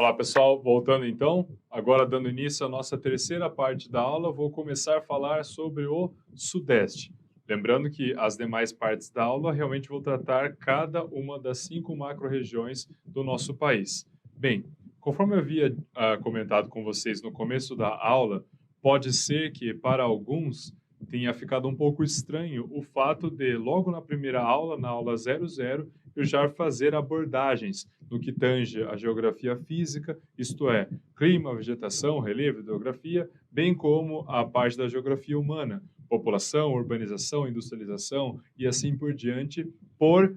Olá pessoal, voltando então, agora dando início à nossa terceira parte da aula, vou começar a falar sobre o Sudeste. Lembrando que as demais partes da aula realmente vou tratar cada uma das 5 macro-regiões do nosso país. Bem, conforme eu havia comentado com vocês no começo da aula, pode ser que para alguns tenha ficado um pouco estranho o fato de, logo na primeira aula, na aula 00, eu já fazer abordagens no que tange a geografia física, isto é, clima, vegetação, relevo, hidrografia, bem como a parte da geografia humana, população, urbanização, industrialização e assim por diante, por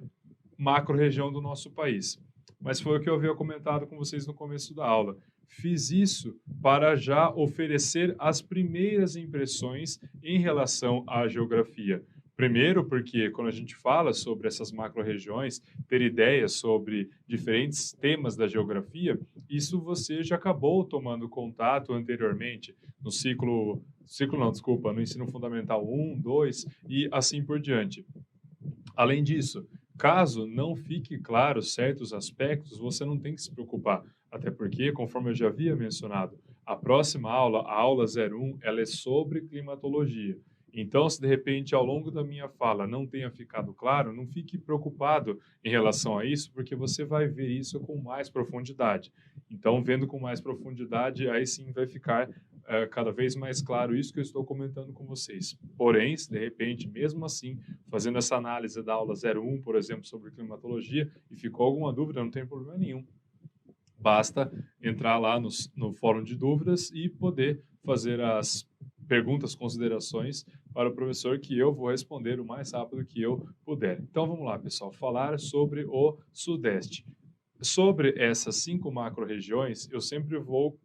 macro-região do nosso país. Mas foi o que eu havia comentado com vocês no começo da aula. Fiz isso para já oferecer as primeiras impressões em relação à geografia. Primeiro, porque quando a gente fala sobre essas macro-regiões, ter ideias sobre diferentes temas da geografia, isso você já acabou tomando contato anteriormente no no ensino fundamental 1, 2 e assim por diante. Além disso, caso não fique claro certos aspectos, você não tem que se preocupar, até porque, conforme eu já havia mencionado, a próxima aula, a aula 01, ela é sobre climatologia. Então, se de repente ao longo da minha fala não tenha ficado claro, não fique preocupado em relação a isso, porque você vai ver isso com mais profundidade. Então, vendo com mais profundidade, aí sim vai ficar cada vez mais claro isso que eu estou comentando com vocês. Porém, se de repente, mesmo assim, fazendo essa análise da aula 01, por exemplo, sobre climatologia, e ficou alguma dúvida, não tem problema nenhum. Basta entrar lá no fórum de dúvidas e poder fazer as perguntas, considerações para o professor, que eu vou responder o mais rápido que eu puder. Então vamos lá, pessoal, falar sobre o Sudeste. Sobre essas 5 macro-regiões, eu sempre vou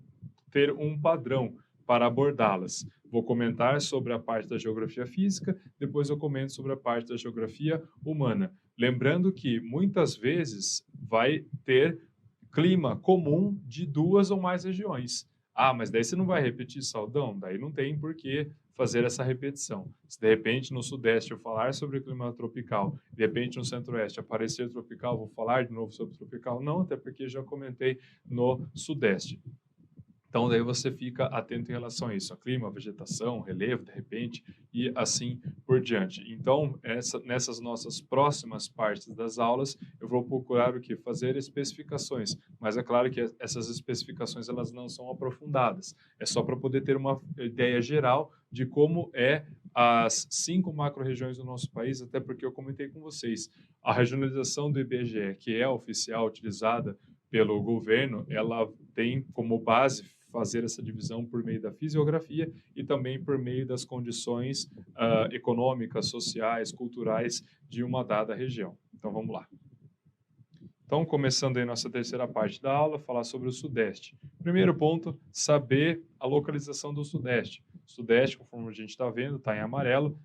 ter um padrão para abordá-las. Vou comentar sobre a parte da geografia física, depois eu comento sobre a parte da geografia humana. Lembrando que muitas vezes vai ter clima comum de 2 ou mais regiões. Ah, mas daí você não vai repetir Saldão? Daí não tem por que fazer essa repetição. Se de repente no Sudeste eu falar sobre clima tropical, de repente no Centro-Oeste aparecer tropical, vou falar de novo sobre tropical? Não, até porque já comentei no Sudeste. Então, daí você fica atento em relação a isso, a clima, vegetação, relevo, de repente, e assim por diante. Então, nessas nossas próximas partes das aulas, eu vou procurar o que? Fazer especificações, mas é claro que essas especificações elas não são aprofundadas. É só para poder ter uma ideia geral de como é as 5 macro-regiões do nosso país, até porque eu comentei com vocês, a regionalização do IBGE, que é oficial, utilizada pelo governo, ela tem como base fazer essa divisão por meio da fisiografia e também por meio das condições econômicas, sociais, culturais de uma dada região. Então, vamos lá. Então, começando aí nossa terceira parte da aula, falar sobre o Sudeste. Primeiro ponto, saber a localização do Sudeste. O Sudeste, conforme a gente está vendo, está em amarelo,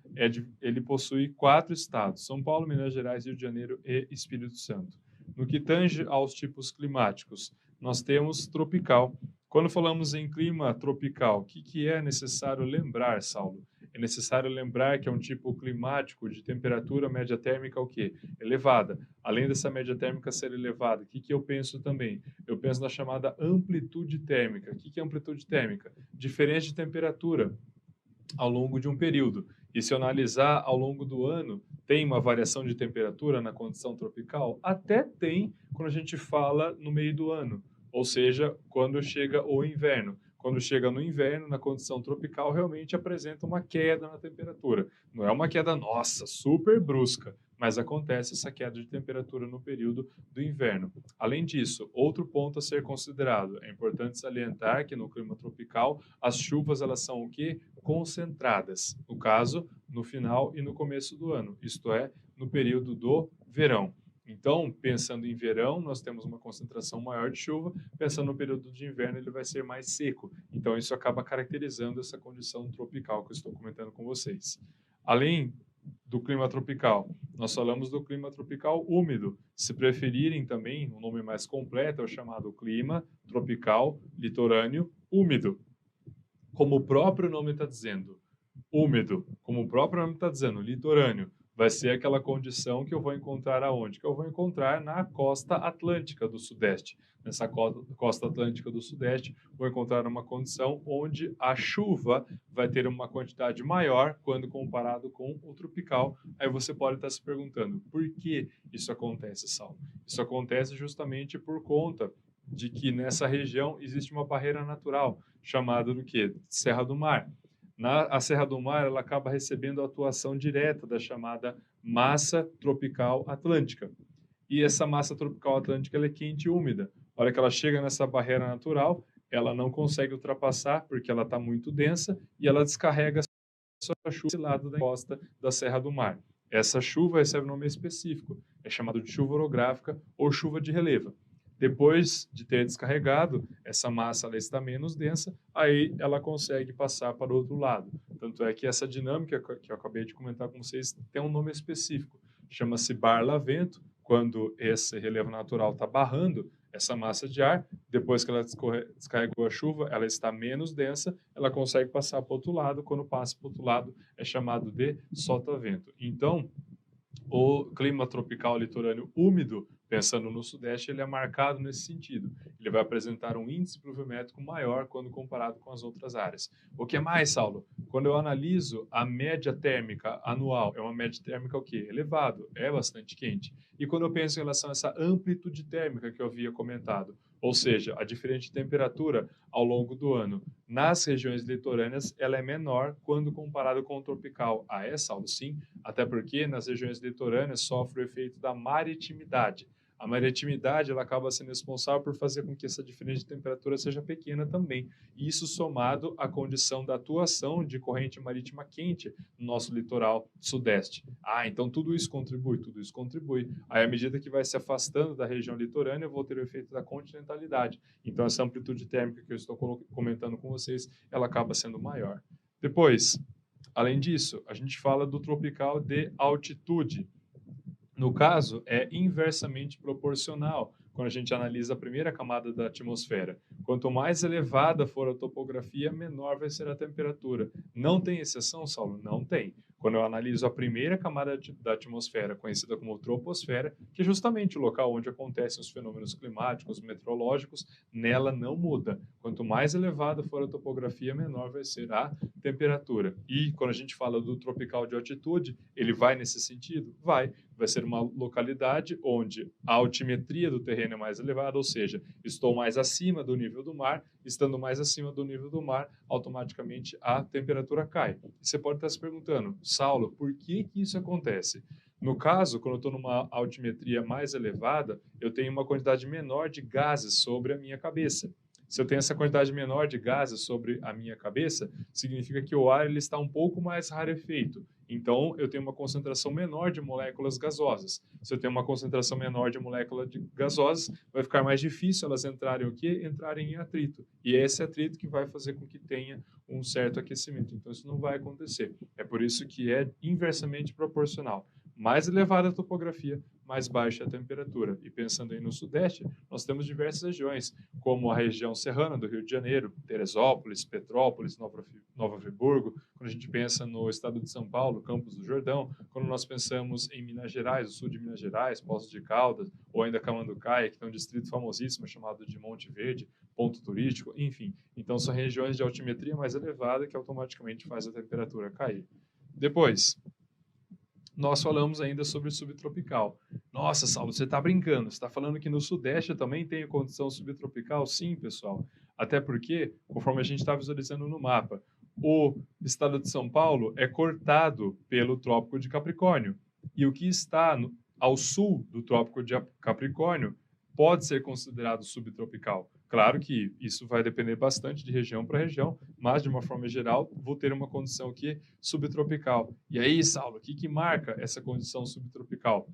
ele possui 4 estados, São Paulo, Minas Gerais, Rio de Janeiro e Espírito Santo. No que tange aos tipos climáticos, nós temos tropical. Quando falamos em clima tropical, o que é necessário lembrar, Saulo? É necessário lembrar que é um tipo climático de temperatura média térmica o quê? Elevada. Além dessa média térmica ser elevada, o que eu penso também? Eu penso na chamada amplitude térmica. O que é amplitude térmica? Diferença de temperatura ao longo de um período. E se eu analisar ao longo do ano, tem uma variação de temperatura na condição tropical? Até tem quando a gente fala no meio do ano, ou seja, quando chega o inverno. Quando chega no inverno, na condição tropical, realmente apresenta uma queda na temperatura. Não é uma queda, nossa, super brusca, mas acontece essa queda de temperatura no período do inverno. Além disso, outro ponto a ser considerado, é importante salientar que no clima tropical, as chuvas elas são o quê? Concentradas, no caso, no final e no começo do ano, isto é, no período do verão. Então, pensando em verão, nós temos uma concentração maior de chuva, pensando no período de inverno, ele vai ser mais seco. Então, isso acaba caracterizando essa condição tropical que eu estou comentando com vocês. Além do clima tropical, nós falamos do clima tropical úmido. Se preferirem também, o nome mais completo é o chamado clima tropical litorâneo úmido. Como o próprio nome está dizendo, úmido, como o próprio nome está dizendo, litorâneo. vai ser aquela condição que eu vou encontrar aonde? Que eu vou encontrar na costa atlântica do Sudeste. Nessa costa atlântica do Sudeste, vou encontrar uma condição onde a chuva vai ter uma quantidade maior quando comparado com o tropical. Aí você pode estar se perguntando, por que isso acontece, Saulo? Isso acontece justamente por conta de que nessa região existe uma barreira natural chamada do quê? Serra do Mar. A Serra do Mar ela acaba recebendo a atuação direta da chamada massa tropical atlântica. E essa massa tropical atlântica ela é quente e úmida. A hora que ela chega nessa barreira natural, ela não consegue ultrapassar porque ela está muito densa e ela descarrega a sua chuva desse lado da costa da Serra do Mar. Essa chuva recebe um nome específico, é chamado de chuva orográfica ou chuva de relevo. Depois de ter descarregado, essa massa ela está menos densa, aí ela consegue passar para o outro lado. Tanto é que essa dinâmica que eu acabei de comentar com vocês tem um nome específico, chama-se barlavento, quando esse relevo natural está barrando essa massa de ar, depois que ela descarregou a chuva, ela está menos densa, ela consegue passar para o outro lado, quando passa para o outro lado é chamado de sotavento. Então, o clima tropical litorâneo úmido, pensando no Sudeste, ele é marcado nesse sentido. Ele vai apresentar um índice pluviométrico maior quando comparado com as outras áreas. O que é mais, Saulo? Quando eu analiso a média térmica anual, é uma média térmica o quê? Elevado, é bastante quente. E quando eu penso em relação a essa amplitude térmica que eu havia comentado, ou seja, a diferente temperatura ao longo do ano, nas regiões litorâneas, ela é menor quando comparado com o tropical. Ah, é, Saulo? Sim, até porque nas regiões litorâneas sofre o efeito da maritimidade. A maritimidade ela acaba sendo responsável por fazer com que essa diferença de temperatura seja pequena também. E isso somado à condição da atuação de corrente marítima quente no nosso litoral sudeste. Ah, então tudo isso contribui, tudo isso contribui. Aí, à medida que vai se afastando da região litorânea, eu vou ter o efeito da continentalidade. Então, essa amplitude térmica que eu estou comentando com vocês, ela acaba sendo maior. Depois, além disso, a gente fala do tropical de altitude. No caso, é inversamente proporcional quando a gente analisa a primeira camada da atmosfera. Quanto mais elevada for a topografia, menor vai ser a temperatura. Não tem exceção, Saulo? Não tem. Quando eu analiso a primeira camada da atmosfera, conhecida como troposfera, que é justamente o local onde acontecem os fenômenos climáticos, meteorológicos, nela não muda. Quanto mais elevada for a topografia, menor vai ser a temperatura. E quando a gente fala do tropical de altitude, ele vai nesse sentido? Vai ser uma localidade onde a altimetria do terreno é mais elevada, ou seja, estou mais acima do nível do mar, estando mais acima do nível do mar, automaticamente a temperatura cai. E você pode estar se perguntando, Saulo, por que isso acontece? No caso, quando eu estou numa altimetria mais elevada, eu tenho uma quantidade menor de gases sobre a minha cabeça. Se eu tenho essa quantidade menor de gases sobre a minha cabeça, significa que o ar ele está um pouco mais rarefeito. Então, eu tenho uma concentração menor de moléculas gasosas. Se eu tenho uma concentração menor de moléculas gasosas, vai ficar mais difícil elas entrarem o quê? Entrarem em atrito. E é esse atrito que vai fazer com que tenha um certo aquecimento. Então, isso não vai acontecer. É por isso que é inversamente proporcional. Mais elevada a topografia, mais baixa a temperatura. E pensando aí no Sudeste, nós temos diversas regiões, como a região serrana do Rio de Janeiro, Teresópolis, Petrópolis, Nova Friburgo. Quando a gente pensa no estado de São Paulo, Campos do Jordão. Quando nós pensamos em Minas Gerais, o sul de Minas Gerais, Poços de Caldas, ou ainda Camanducaia, que tem um distrito famosíssimo chamado de Monte Verde, ponto turístico, enfim. Então, são regiões de altimetria mais elevada que automaticamente faz a temperatura cair. Depois, nós falamos ainda sobre o subtropical. Nossa, Saulo, você está brincando. Você está falando que no Sudeste também tem condição subtropical? Sim, pessoal. Até porque, conforme a gente está visualizando no mapa, o estado de São Paulo é cortado pelo Trópico de Capricórnio. E o que está ao sul do Trópico de Capricórnio pode ser considerado subtropical. Claro que isso vai depender bastante de região para região, mas de uma forma geral, vou ter uma condição que subtropical. E aí, Saulo, o que marca essa condição subtropical?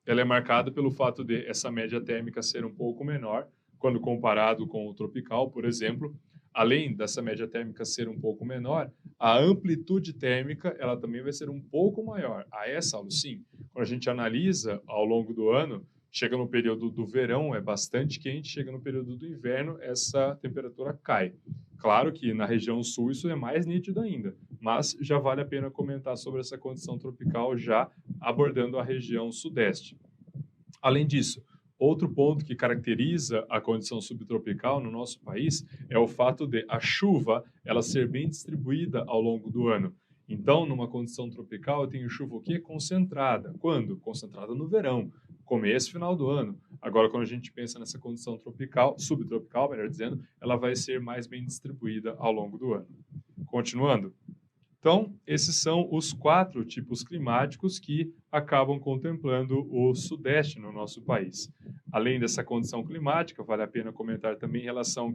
Ela é marcada pelo fato de essa média térmica ser um pouco menor quando comparado com o tropical, por exemplo. Além dessa média térmica ser um pouco menor, a amplitude térmica ela também vai ser um pouco maior. Ah, é, Saulo? Sim. Quando a gente analisa ao longo do ano, chega no período do verão, é bastante quente, chega no período do inverno, essa temperatura cai. Claro que na região sul isso é mais nítido ainda, mas já vale a pena comentar sobre essa condição tropical já abordando a região sudeste. Além disso, outro ponto que caracteriza a condição subtropical no nosso país é o fato de a chuva ela ser bem distribuída ao longo do ano. Então, numa condição tropical, eu tenho chuva o quê? Concentrada. Quando? Concentrada no verão, começo e final do ano. Agora, quando a gente pensa nessa condição tropical, subtropical, melhor dizendo, ela vai ser mais bem distribuída ao longo do ano. Continuando. Então, esses são os 4 tipos climáticos que acabam contemplando o Sudeste no nosso país. Além dessa condição climática, vale a pena comentar também em relação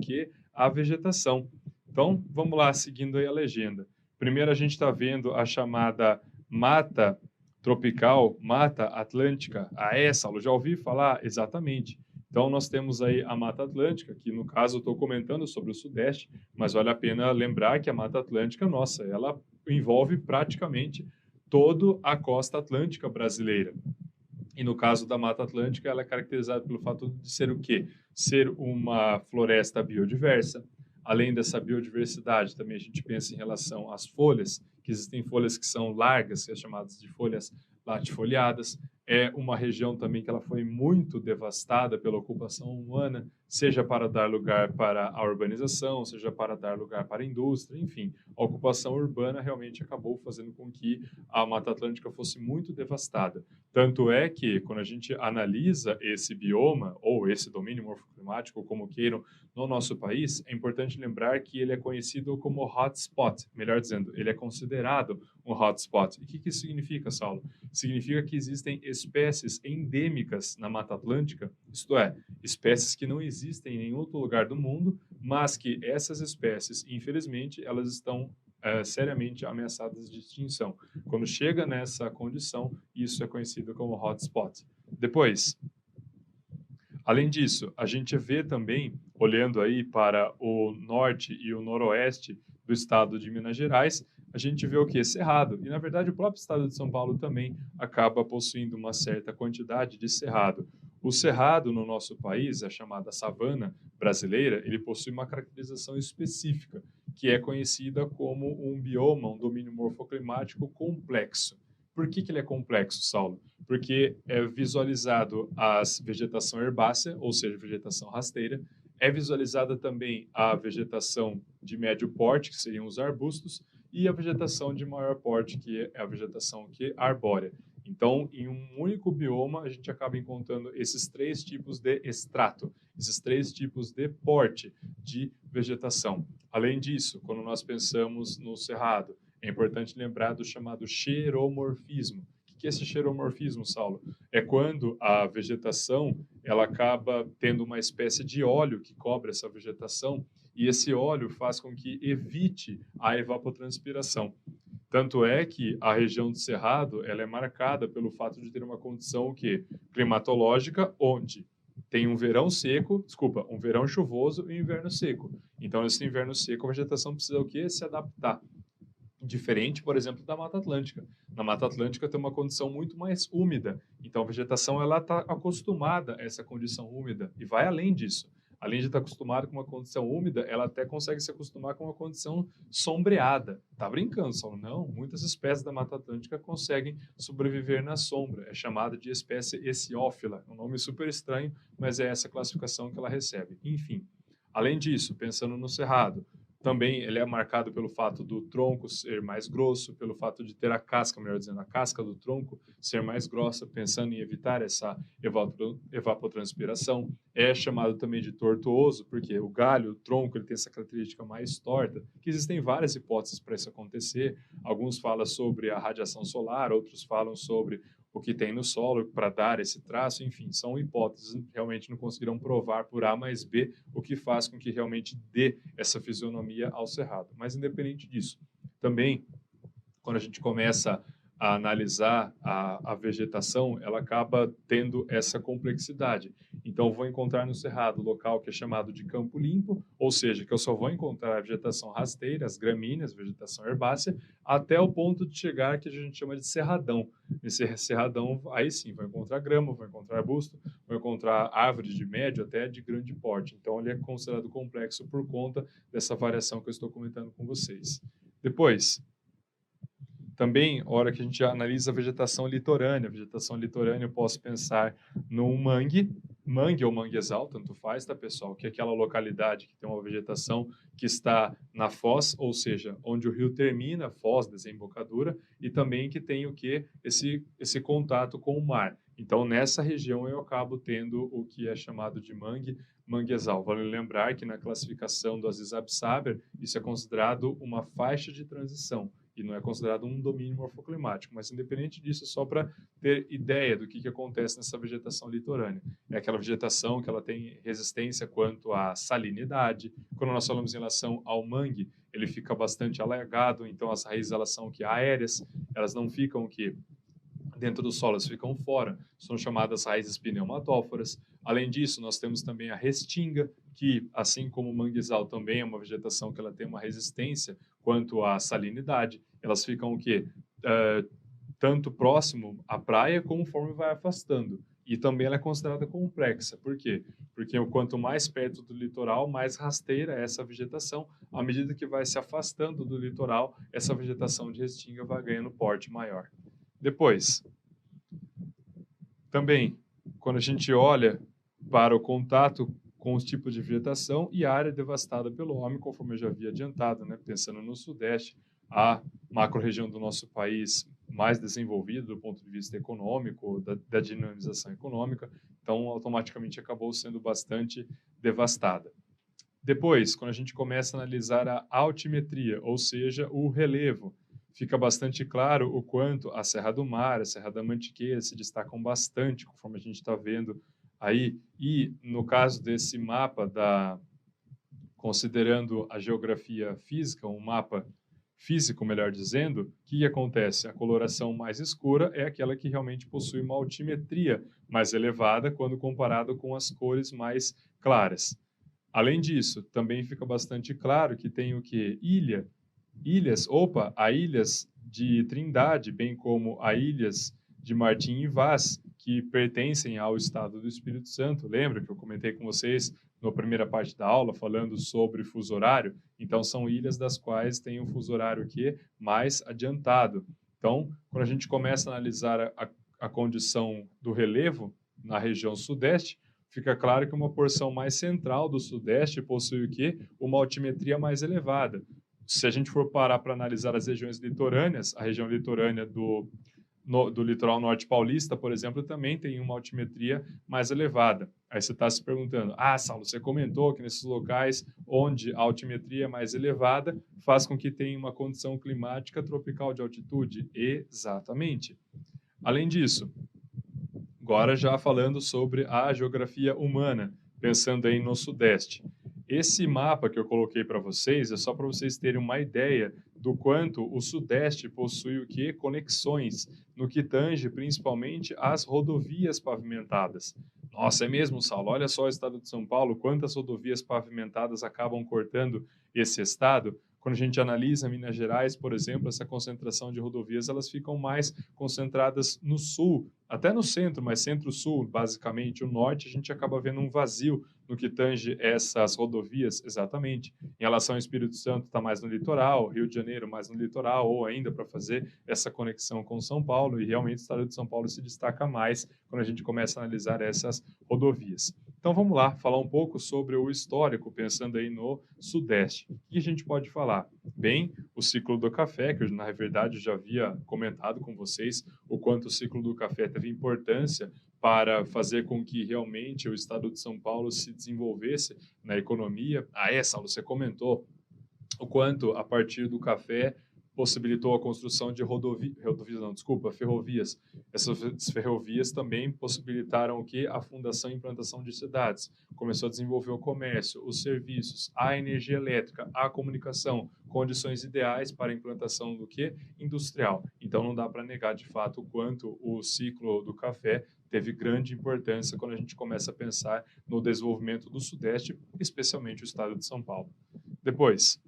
à vegetação. Então, vamos lá, seguindo aí a legenda. Primeiro, a gente está vendo a chamada mata tropical, mata atlântica. Ah, é, Saulo, já ouvi falar? Exatamente. Então, nós temos aí a Mata Atlântica, que no caso eu estou comentando sobre o Sudeste, mas vale a pena lembrar que a Mata Atlântica, nossa, ela envolve praticamente toda a costa atlântica brasileira. E no caso da Mata Atlântica, ela é caracterizada pelo fato de ser o quê? Ser uma floresta biodiversa. Além dessa biodiversidade, também a gente pensa em relação às folhas, que existem folhas que são largas, que são chamadas de folhas latifoliadas. É uma região também que ela foi muito devastada pela ocupação humana, seja para dar lugar para a urbanização, seja para dar lugar para a indústria, enfim. A ocupação urbana realmente acabou fazendo com que a Mata Atlântica fosse muito devastada. Tanto é que, quando a gente analisa esse bioma, ou esse domínio morfoclimático, como queiram, no nosso país, é importante lembrar que ele é conhecido como hotspot, melhor dizendo, ele é considerado um hotspot. E o que isso significa, Saulo? Significa que existem espécies endêmicas na Mata Atlântica, isto é, espécies que não existem em nenhum outro lugar do mundo, mas que essas espécies, infelizmente, elas estão seriamente ameaçadas de extinção. Quando chega nessa condição, isso é conhecido como hotspot. Depois, além disso, a gente vê também, olhando aí para o norte e o noroeste do estado de Minas Gerais, a gente vê o que? Cerrado. E, na verdade, o próprio estado de São Paulo também acaba possuindo uma certa quantidade de cerrado. O cerrado no nosso país, a chamada savana brasileira, ele possui uma caracterização específica, que é conhecida como um bioma, um domínio morfoclimático complexo. Por que ele é complexo, Saulo? Porque é visualizado a vegetação herbácea, ou seja, vegetação rasteira, é visualizada também a vegetação de médio porte, que seriam os arbustos, e a vegetação de maior porte, que é a vegetação arbórea. Então, em um único bioma, a gente acaba encontrando esses 3 tipos de extrato, esses 3 tipos de porte de vegetação. Além disso, quando nós pensamos no cerrado, é importante lembrar do chamado xeromorfismo. O que é esse xeromorfismo, Saulo? É quando a vegetação ela acaba tendo uma espécie de óleo que cobre essa vegetação e esse óleo faz com que evite a evapotranspiração. Tanto é que a região do Cerrado ela é marcada pelo fato de ter uma condição climatológica onde tem um verão seco, um verão chuvoso e um inverno seco. Então, nesse inverno seco, a vegetação precisa o quê? Se adaptar. Diferente, por exemplo, da Mata Atlântica. Na Mata Atlântica tem uma condição muito mais úmida, então a vegetação ela está acostumada a essa condição úmida e vai além disso. Além de estar acostumada com uma condição úmida, ela até consegue se acostumar com uma condição sombreada. Tá brincando, só não? Muitas espécies da Mata Atlântica conseguem sobreviver na sombra. É chamada de espécie hesiófila. É um nome super estranho, mas é essa classificação que ela recebe. Enfim, além disso, pensando no cerrado, também ele é marcado pelo fato do tronco ser mais grosso, pelo fato de ter a casca, melhor dizendo, a casca do tronco ser mais grossa, pensando em evitar essa evapotranspiração. É chamado também de tortuoso, porque o galho, o tronco, ele tem essa característica mais torta, que existem várias hipóteses para isso acontecer. Alguns falam sobre a radiação solar, outros falam sobre o que tem no solo para dar esse traço, enfim, são hipóteses, realmente não conseguiram provar por A mais B o que faz com que realmente dê essa fisionomia ao cerrado. Mas independente disso, também, quando a gente começa a analisar a vegetação, ela acaba tendo essa complexidade. Então, eu vou encontrar no Cerrado local que é chamado de campo limpo, ou seja, que eu só vou encontrar a vegetação rasteira, as gramíneas, vegetação herbácea, até o ponto de chegar que a gente chama de cerradão. Nesse cerradão, aí sim, vou encontrar grama, vou encontrar arbusto, vou encontrar árvores de médio até de grande porte. Então, ele é considerado complexo por conta dessa variação que eu estou comentando com vocês. Depois, também, a hora que a gente analisa a vegetação litorânea eu posso pensar num mangue ou manguezal, tanto faz, tá, pessoal? Que é aquela localidade que tem uma vegetação que está na foz, ou seja, onde o rio termina, foz, desembocadura, e também que tem o que? Esse contato com o mar. Então, nessa região eu acabo tendo o que é chamado de manguezal. Vale lembrar que na classificação do Aziz Absaber, isso é considerado uma faixa de transição e não é considerado um domínio morfoclimático, mas independente disso, só para ter ideia do que acontece nessa vegetação litorânea. É aquela vegetação que ela tem resistência quanto à salinidade. Quando nós falamos em relação ao mangue, ele fica bastante alagado, então as raízes elas são que aéreas, elas não ficam que dentro do solo, elas ficam fora, são chamadas raízes pneumatóforas. Além disso, nós temos também a restinga, que, assim como o manguezal, também é uma vegetação que ela tem uma resistência quanto à salinidade. Elas ficam o quê? Tanto próximo à praia, conforme vai afastando. E também ela é considerada complexa. Por quê? Porque quanto mais perto do litoral, mais rasteira é essa vegetação. À medida que vai se afastando do litoral, essa vegetação de restinga vai ganhando porte maior. Depois, também, quando a gente olha para o contato com os tipos de vegetação e a área devastada pelo homem, conforme eu já havia adiantado, né? Pensando no Sudeste, a macro-região do nosso país mais desenvolvida do ponto de vista econômico, da dinamização econômica, então automaticamente acabou sendo bastante devastada. Depois, quando a gente começa a analisar a altimetria, ou seja, o relevo, fica bastante claro o quanto a Serra do Mar, a Serra da Mantiqueira se destacam bastante, conforme a gente está vendo aí. E no caso desse mapa, considerando a geografia física, um mapa físico, melhor dizendo, o que acontece? A coloração mais escura é aquela que realmente possui uma altimetria mais elevada quando comparado com as cores mais claras. Além disso, também fica bastante claro que tem o que? Há ilhas de Trindade, bem como há ilhas de Martim e Vaz, que pertencem ao estado do Espírito Santo. Lembra que eu comentei com vocês na primeira parte da aula, falando sobre fuso horário? Então, são ilhas das quais tem um fuso horário que mais adiantado. Então, quando a gente começa a analisar a condição do relevo na região sudeste, fica claro que uma porção mais central do Sudeste possui o quê? Uma altimetria mais elevada. Se a gente for parar para analisar as regiões litorâneas, a região litorânea do litoral norte paulista, por exemplo, também tem uma altimetria mais elevada. Aí você está se perguntando, Saulo, você comentou que nesses locais onde a altimetria é mais elevada faz com que tenha uma condição climática tropical de altitude? Exatamente. Além disso, agora já falando sobre a geografia humana, pensando aí no Sudeste. Esse mapa que eu coloquei para vocês é só para vocês terem uma ideia do quanto o Sudeste possui o que? Conexões, no que tange principalmente as rodovias pavimentadas. Nossa, é mesmo, Saulo? Olha só o estado de São Paulo, quantas rodovias pavimentadas acabam cortando esse estado. Quando a gente analisa Minas Gerais, por exemplo, essa concentração de rodovias, elas ficam mais concentradas no sul, até no centro, mas centro-sul, basicamente. O norte, a gente acaba vendo um vazio no que tange essas rodovias, exatamente. Em relação ao Espírito Santo, está mais no litoral, Rio de Janeiro mais no litoral, ou ainda para fazer essa conexão com São Paulo, e realmente o estado de São Paulo se destaca mais quando a gente começa a analisar essas rodovias. Então vamos lá, falar um pouco sobre o histórico, pensando aí no Sudeste. O que a gente pode falar? Bem, o ciclo do café, que eu, na verdade, já havia comentado com vocês o quanto o ciclo do café teve importância para fazer com que realmente o estado de São Paulo se desenvolvesse na economia. Saulo, você comentou o quanto, a partir do café, possibilitou a construção de ferrovias. Essas ferrovias também possibilitaram o quê? A fundação e implantação de cidades. Começou a desenvolver o comércio, os serviços, a energia elétrica, a comunicação, condições ideais para a implantação do quê? Industrial. Então não dá para negar de fato o quanto o ciclo do café teve grande importância quando a gente começa a pensar no desenvolvimento do Sudeste, especialmente o estado de São Paulo. Depois,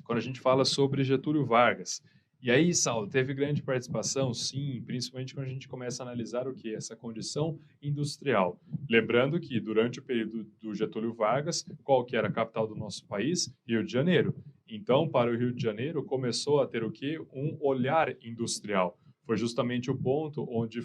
quando a gente fala sobre Getúlio Vargas. E aí, Saulo, teve grande participação? Sim, principalmente quando a gente começa a analisar o que? Essa condição industrial. Lembrando que, durante o período do Getúlio Vargas, qual que era a capital do nosso país? Rio de Janeiro. Então, para o Rio de Janeiro, começou a ter o quê? Um olhar industrial. Foi justamente o ponto onde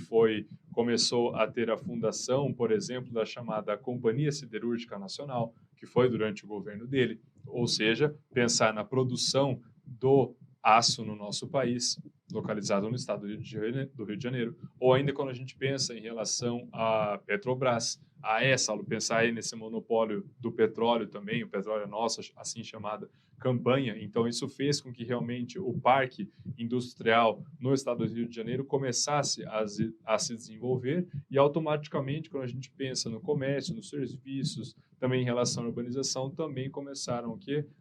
começou a ter a fundação, por exemplo, da chamada Companhia Siderúrgica Nacional, que foi durante o governo dele. Ou seja, pensar na produção do aço no nosso país, localizado no estado do Rio de Janeiro, ou ainda quando a gente pensa em relação à Petrobras, Saulo, pensar aí nesse monopólio do petróleo também, o petróleo é nosso, assim chamada campanha. Então, isso fez com que realmente o parque industrial no estado do Rio de Janeiro começasse a se desenvolver e automaticamente, quando a gente pensa no comércio, nos serviços, também em relação à urbanização, também começaram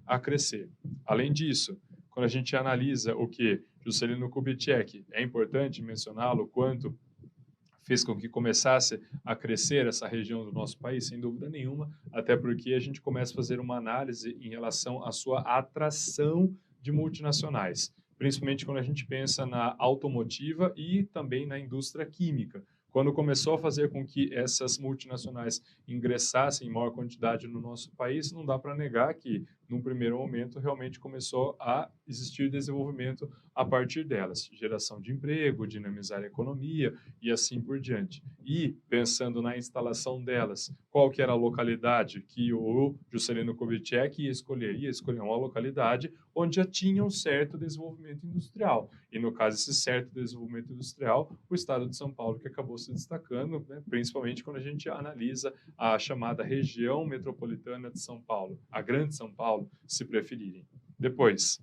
a crescer. Além disso, quando a gente analisa o que Juscelino Kubitschek, é importante mencioná-lo, quanto fez com que começasse a crescer essa região do nosso país, sem dúvida nenhuma, até porque a gente começa a fazer uma análise em relação à sua atração de multinacionais, principalmente quando a gente pensa na automotiva e também na indústria química. Quando começou a fazer com que essas multinacionais ingressassem em maior quantidade no nosso país, não dá para negar que, num primeiro momento, realmente começou a existir desenvolvimento a partir delas, geração de emprego, dinamizar a economia e assim por diante. E, pensando na instalação delas, qual que era a localidade que o Juscelino Kubitschek ia escolher? Ia escolher uma localidade onde já tinha um certo desenvolvimento industrial. E, no caso, esse certo desenvolvimento industrial, o estado de São Paulo, que acabou se destacando, né, principalmente quando a gente analisa a chamada região metropolitana de São Paulo, a Grande São Paulo, se preferirem. Depois,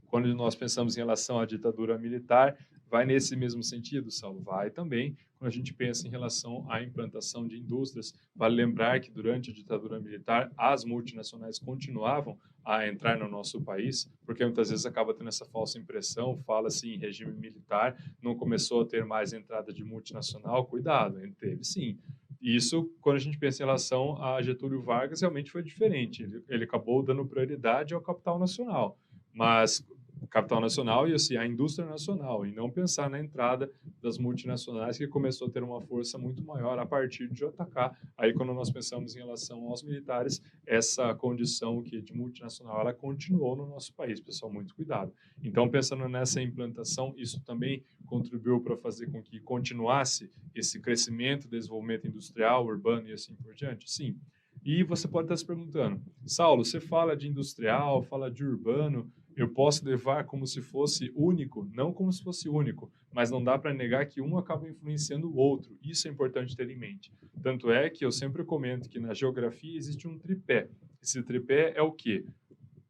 quando nós pensamos em relação à ditadura militar, vai nesse mesmo sentido, Saulo? Vai também. Quando a gente pensa em relação à implantação de indústrias, vale lembrar que durante a ditadura militar, as multinacionais continuavam a entrar no nosso país, porque muitas vezes acaba tendo essa falsa impressão, fala-se em regime militar, não começou a ter mais entrada de multinacional, cuidado, teve sim. Isso, quando a gente pensa em relação a Getúlio Vargas, realmente foi diferente. Ele acabou dando prioridade ao capital nacional, mas capital nacional e assim, a indústria nacional, e não pensar na entrada das multinacionais, que começou a ter uma força muito maior a partir de JK. Aí, quando nós pensamos em relação aos militares, essa condição de multinacional, ela continuou no nosso país, pessoal, muito cuidado. Então, pensando nessa implantação, isso também contribuiu para fazer com que continuasse esse crescimento, desenvolvimento industrial, urbano e assim por diante? Sim. E você pode estar se perguntando, Saulo, você fala de industrial, fala de urbano, eu posso levar como se fosse único? Não como se fosse único, mas não dá para negar que um acaba influenciando o outro. Isso é importante ter em mente. Tanto é que eu sempre comento que na geografia existe um tripé. Esse tripé é o quê?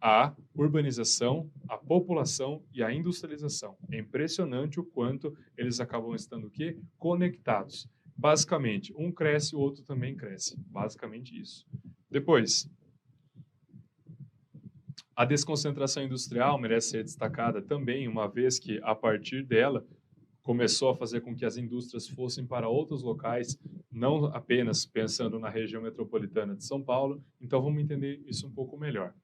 A urbanização, a população e a industrialização. É impressionante o quanto eles acabam estando o quê? Conectados. Basicamente, um cresce, o outro também cresce. Basicamente isso. Depois, a desconcentração industrial merece ser destacada também, uma vez que, a partir dela, começou a fazer com que as indústrias fossem para outros locais, não apenas pensando na região metropolitana de São Paulo. Então, vamos entender isso um pouco melhor.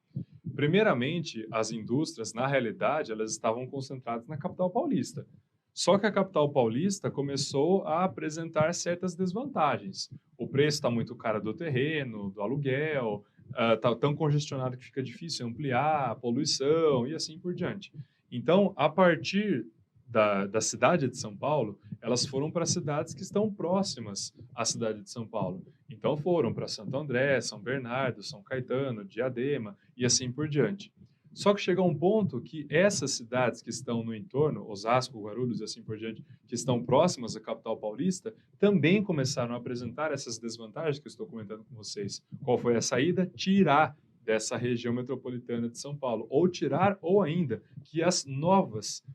Primeiramente, as indústrias, na realidade, elas estavam concentradas na capital paulista. Só que a capital paulista começou a apresentar certas desvantagens. O preço está muito caro do terreno, do aluguel, está tão congestionado que fica difícil ampliar, a poluição e assim por diante. Então, a partir da cidade de São Paulo, elas foram para cidades que estão próximas à cidade de São Paulo. Então, foram para Santo André, São Bernardo, São Caetano, Diadema e assim por diante. Só que chega um ponto que essas cidades que estão no entorno, Osasco, Guarulhos e assim por diante, que estão próximas à capital paulista, também começaram a apresentar essas desvantagens que eu estou comentando com vocês. Qual foi a saída? Tirar dessa região metropolitana de São Paulo, ou tirar, ou ainda, que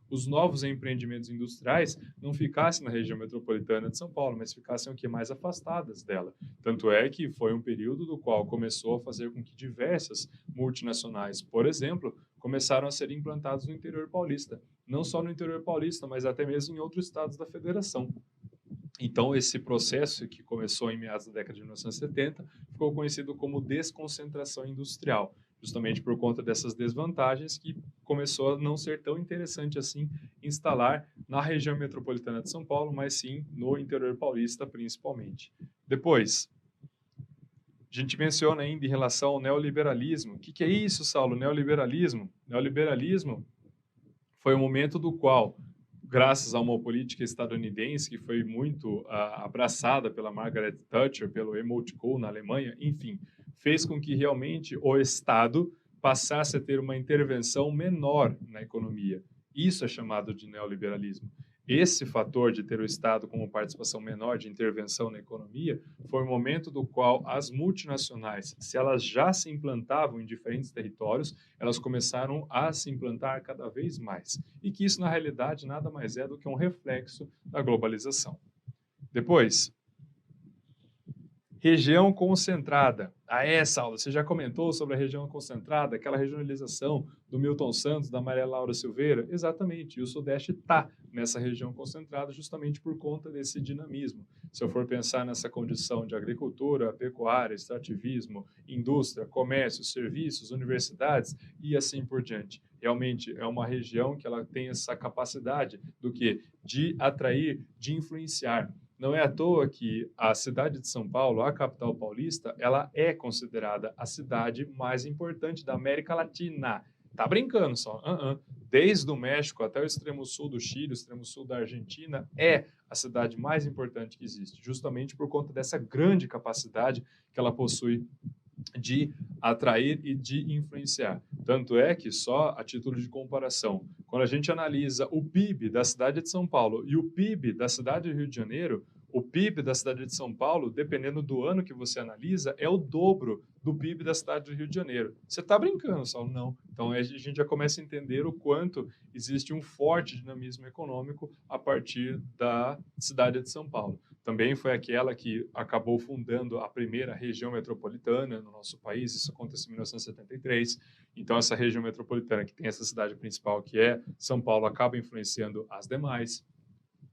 os novos empreendimentos industriais não ficassem na região metropolitana de São Paulo, mas ficassem o que mais afastadas dela. Tanto é que foi um período do qual começou a fazer com que diversas multinacionais, por exemplo, começaram a ser implantadas no interior paulista. Não só no interior paulista, mas até mesmo em outros estados da federação. Então, esse processo, que começou em meados da década de 1970, ficou conhecido como desconcentração industrial, justamente por conta dessas desvantagens que começou a não ser tão interessante assim instalar na região metropolitana de São Paulo, mas sim no interior paulista principalmente. Depois, a gente menciona ainda em relação ao neoliberalismo. O que é isso, Saulo? Neoliberalismo? Neoliberalismo foi o momento do qual, graças a uma política estadunidense que foi muito abraçada pela Margaret Thatcher, pelo Helmut Kohl na Alemanha, enfim, fez com que realmente o Estado passasse a ter uma intervenção menor na economia. Isso é chamado de neoliberalismo. Esse fator de ter o Estado com uma participação menor de intervenção na economia foi o momento do qual as multinacionais, se elas já se implantavam em diferentes territórios, elas começaram a se implantar cada vez mais. E que isso, na realidade, nada mais é do que um reflexo da globalização. Depois, região concentrada. Saulo, você já comentou sobre a região concentrada, aquela regionalização do Milton Santos, da Maria Laura Silveira? Exatamente, e o Sudeste está nessa região concentrada justamente por conta desse dinamismo. Se eu for pensar nessa condição de agricultura, pecuária, extrativismo, indústria, comércio, serviços, universidades e assim por diante. Realmente é uma região que ela tem essa capacidade do quê? De atrair, de influenciar. Não é à toa que a cidade de São Paulo, a capital paulista, ela é considerada a cidade mais importante da América Latina. Tá brincando só. Desde o México até o extremo sul do Chile, o extremo sul da Argentina, é a cidade mais importante que existe, justamente por conta dessa grande capacidade que ela possui de atrair e de influenciar. Tanto é que, só a título de comparação, quando a gente analisa o PIB da cidade de São Paulo e o PIB da cidade do Rio de Janeiro, o PIB da cidade de São Paulo, dependendo do ano que você analisa, é o dobro do PIB da cidade do Rio de Janeiro. Você está brincando, Saulo? Não. Então, a gente já começa a entender o quanto existe um forte dinamismo econômico a partir da cidade de São Paulo. Também foi aquela que acabou fundando a primeira região metropolitana no nosso país, isso aconteceu em 1973. Então, essa região metropolitana, que tem essa cidade principal, que é São Paulo, acaba influenciando as demais.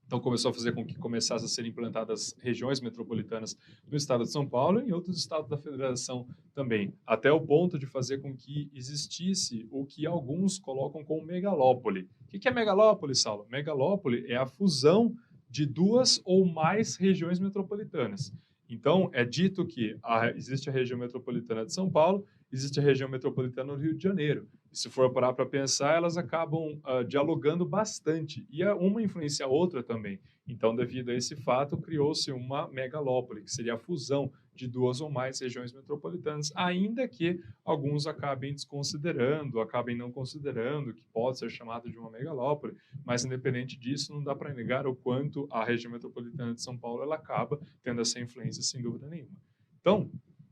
Então, começou a fazer com que começassem a ser implantadas regiões metropolitanas no estado de São Paulo e em outros estados da federação também, até o ponto de fazer com que existisse o que alguns colocam como megalópole. O que é megalópole, Saulo? Megalópole é a fusão de duas ou mais regiões metropolitanas. Então, é dito que existe a região metropolitana de São Paulo, existe a região metropolitana do Rio de Janeiro. E se for parar para pensar, elas acabam dialogando bastante, e uma influencia a outra também. Então, devido a esse fato, criou-se uma megalópole, que seria a fusão de duas ou mais regiões metropolitanas, ainda que alguns acabem desconsiderando, acabem não considerando que pode ser chamado de uma megalópole, mas independente disso, não dá para negar o quanto a região metropolitana de São Paulo ela acaba tendo essa influência, sem dúvida nenhuma. Então,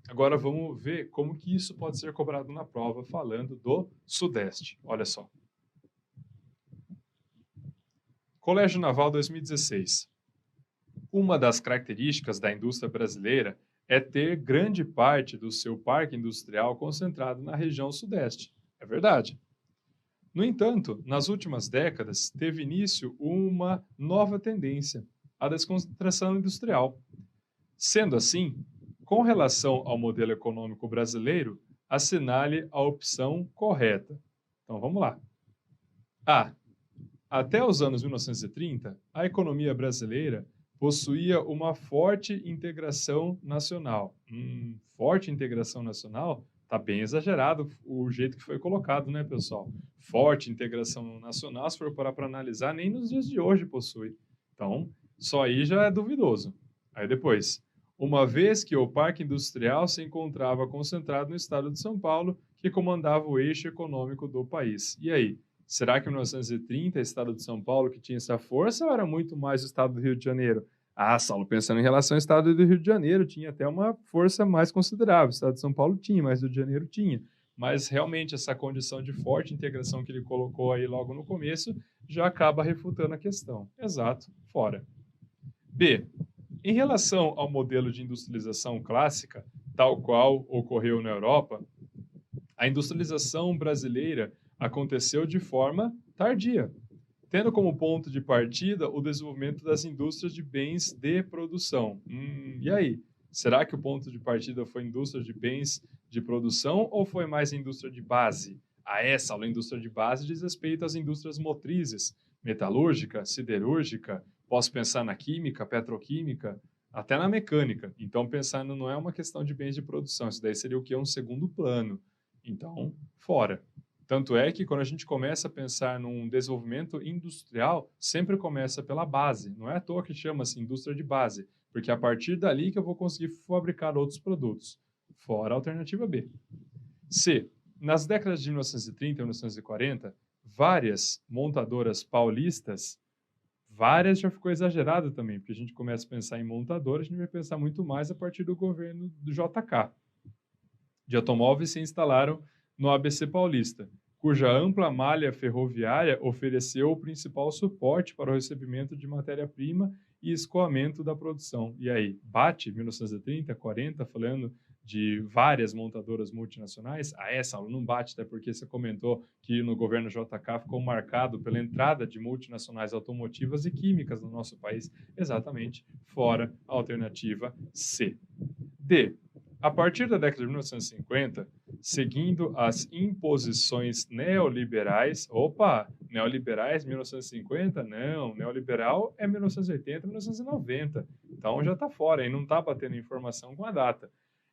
agora vamos ver como que isso pode ser cobrado na prova falando do Sudeste. Olha só. Colégio Naval 2016. Uma das características da indústria brasileira é ter grande parte do seu parque industrial concentrado na região Sudeste. É verdade. No entanto, nas últimas décadas, teve início uma nova tendência, a desconcentração industrial. Sendo assim, com relação ao modelo econômico brasileiro, assinale a opção correta. Então, vamos lá. A. Até os anos 1930, a economia brasileira possuía uma forte integração nacional. Forte integração nacional? Está bem exagerado o jeito que foi colocado, né, pessoal? Forte integração nacional, se for parar para analisar, nem nos dias de hoje possui. Então, só aí já é duvidoso. Aí depois, uma vez que o parque industrial se encontrava concentrado no estado de São Paulo, que comandava o eixo econômico do país. E aí, será que em 1930 o estado de São Paulo que tinha essa força ou era muito mais o estado do Rio de Janeiro? Saulo, pensando em relação ao estado do Rio de Janeiro, tinha até uma força mais considerável. O estado de São Paulo tinha, mas o Rio de Janeiro tinha. mas realmente essa condição de forte integração que ele colocou aí logo no começo já acaba refutando a questão. Exato, fora. B. Em relação ao modelo de industrialização clássica, tal qual ocorreu na Europa, a industrialização brasileira aconteceu de forma tardia, tendo como ponto de partida o desenvolvimento das indústrias de bens de produção. E aí? Será que o ponto de partida foi indústria de bens de produção ou foi mais indústria de base? Essa aula, indústria de base, diz respeito às indústrias motrizes, metalúrgica, siderúrgica, posso pensar na química, petroquímica, até na mecânica. Então, pensando não é uma questão de bens de produção, isso daí seria o que? Um segundo plano. Então, fora. Tanto é que quando a gente começa a pensar num desenvolvimento industrial, sempre começa pela base. Não é à toa que chama-se indústria de base, porque é a partir dali que eu vou conseguir fabricar outros produtos. Fora a alternativa B. C. Nas décadas de 1930 e 1940, várias montadoras paulistas, várias já ficou exagerado também, porque a gente começa a pensar em montadoras, a gente vai pensar muito mais a partir do governo do JK. De automóveis se instalaram no ABC Paulista, cuja ampla malha ferroviária ofereceu o principal suporte para o recebimento de matéria-prima e escoamento da produção. E aí, bate 1930, 40, falando de várias montadoras multinacionais? Essa aula não bate, até porque você comentou que no governo JK ficou marcado pela entrada de multinacionais automotivas e químicas no nosso país. Exatamente, fora a alternativa C. D. A partir da década de 1950, seguindo as imposições neoliberais, neoliberais 1950? Não, neoliberal é 1980, 1990. Então já está fora, e não está batendo informação com a data.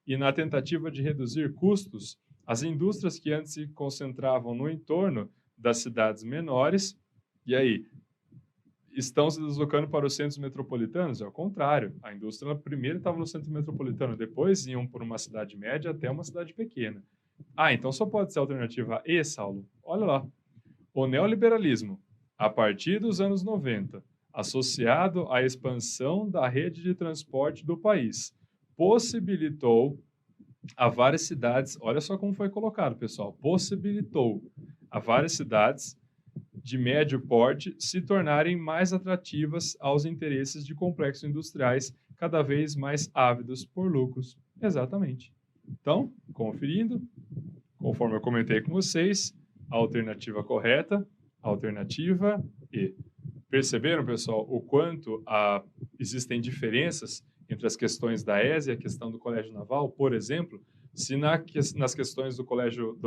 E na tentativa de reduzir custos, as indústrias que antes se concentravam no entorno das cidades menores, e aí, estão se deslocando para os centros metropolitanos? É o contrário. A indústria primeiro estava no centro metropolitano, depois iam por uma cidade média até uma cidade pequena. Então só pode ser a alternativa E, Saulo. Olha lá. O neoliberalismo, a partir dos anos 90, associado à expansão da rede de transporte do país, possibilitou a várias cidades, olha só como foi colocado, pessoal, possibilitou a várias cidades de médio porte se tornarem mais atrativas aos interesses de complexos industriais cada vez mais ávidos por lucros. Exatamente. Então, conferindo, conforme eu comentei com vocês, a alternativa correta, alternativa E. Perceberam, pessoal, o quanto existem diferenças entre as questões da ESA e a questão do Colégio Naval? Por exemplo, se nas questões do colégio,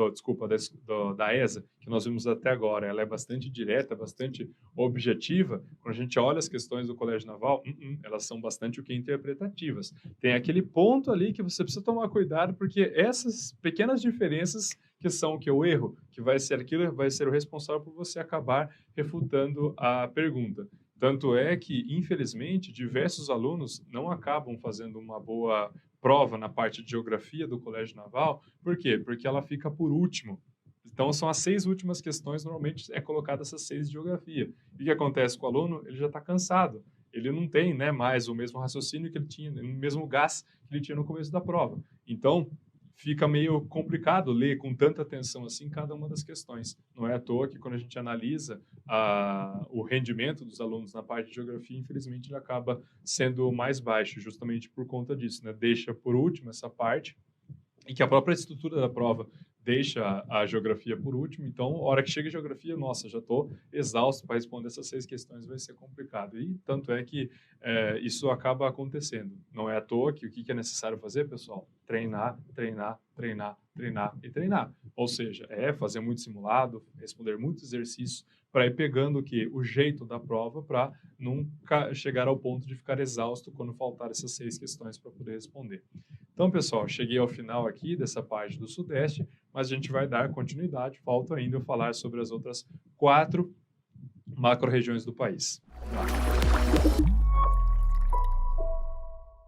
da ESA, que nós vimos até agora, ela é bastante direta, bastante objetiva, quando a gente olha as questões do Colégio Naval, elas são bastante interpretativas. Tem aquele ponto ali que você precisa tomar cuidado, porque essas pequenas diferenças que são o que eu erro, que vai ser aquilo, vai ser o responsável por você acabar refutando a pergunta. Tanto é que, infelizmente, diversos alunos não acabam fazendo uma boa prova na parte de geografia do Colégio Naval. Por quê? Porque ela fica por último. Então, são as 6 últimas questões, normalmente é colocada essas 6 de geografia. E o que acontece com o aluno? Ele já está cansado. Ele não tem mais o mesmo raciocínio que ele tinha, o mesmo gás que ele tinha no começo da prova. Então, fica meio complicado ler com tanta atenção assim cada uma das questões. Não é à toa que quando a gente analisa o rendimento dos alunos na parte de geografia, infelizmente ele acaba sendo mais baixo, justamente por conta disso, né? Deixa por último essa parte e que a própria estrutura da prova deixa a geografia por último. Então, a hora que chega a geografia, nossa, já estou exausto para responder essas 6 questões, vai ser complicado. E tanto é que isso acaba acontecendo. Não é à toa que o que é necessário fazer, pessoal? Treinar, treinar, treinar, treinar e treinar. Ou seja, fazer muito simulado, responder muitos exercícios para ir pegando o jeito da prova para nunca chegar ao ponto de ficar exausto quando faltar essas 6 questões para poder responder. Então, pessoal, cheguei ao final aqui dessa parte do Sudeste, mas a gente vai dar continuidade. Falta ainda eu falar sobre as outras 4 macro-regiões do país. Vamos lá.